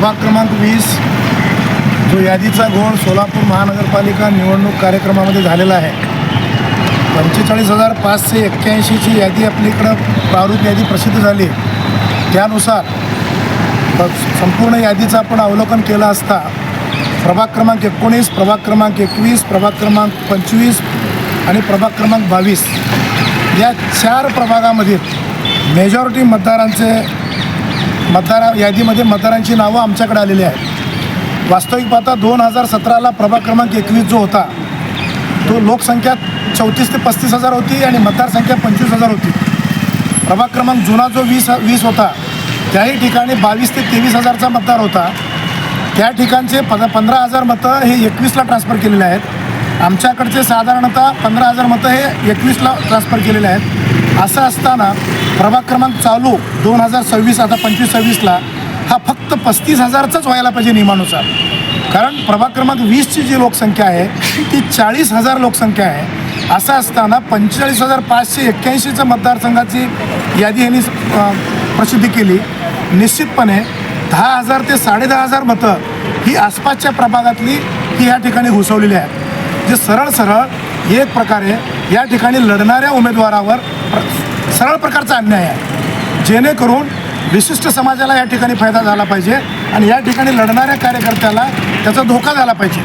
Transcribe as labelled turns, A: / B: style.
A: प्रभाग क्रमांक 20 जो यादीचा घोळ सोलापूर महानगरपालिका निवडणूक कार्यक्रमामध्ये झालेला आहे. 45,581ची यादी आपल्याकडं प्रारूप यादी प्रसिद्ध झाली. त्यानुसार संपूर्ण यादीचं आपण अवलोकन केलं असता प्रभाग क्रमांक 19, प्रभाग क्रमांक 21, प्रभाग क्रमांक 25 आणि प्रभाग क्रमांक 22 या 4 प्रभागामधील मेजॉरिटी मतदार यादीमध्ये मतदारांची नावं आमच्याकडे आलेली आहेत. वास्तविक पाहता 2017ला प्रभाग क्रमांक 21 जो होता तो लोकसंख्या 34 ते 35 हजार होती आणि मतदारसंख्या 25,000 होती. प्रभाग क्रमांक जुना जो 20 होता त्याही ठिकाणी 22 ते 23 हजारचा मतदार होता. त्या ठिकाणचे 15,000 मतं हे 21ला ट्रान्सफर केलेले आहेत. आमच्याकडचे साधारणतः 15,000 मतं हे 21ला ट्रान्सफर केलेले आहेत. असं असताना प्रभाग क्रमांक चालू 2026 आता 25-26ला हा फक्त 35,000चाच व्हायला पाहिजे नियमानुसार. कारण प्रभाग क्रमांक 20ची जी लोकसंख्या आहे ती 40,000 लोकसंख्या आहे. असं असताना 45,581चं मतदारसंघाची यादी यांनी प्रसिद्धी केली. निश्चितपणे 10,000 ते 10,500 मतं ही आसपासच्या प्रभागातली ही या ठिकाणी घुसवलेली आहेत. जे सरळ एक प्रकारे या ठिकाणी लढणाऱ्या उमेदवारावर सरळ प्रकारचा अन्याय आहे. जेणेकरून विशिष्ट समाजाला या ठिकाणी फायदा झाला पाहिजे आणि या ठिकाणी लढणाऱ्या कार्यकर्त्याला त्याचा धोका झाला पाहिजे.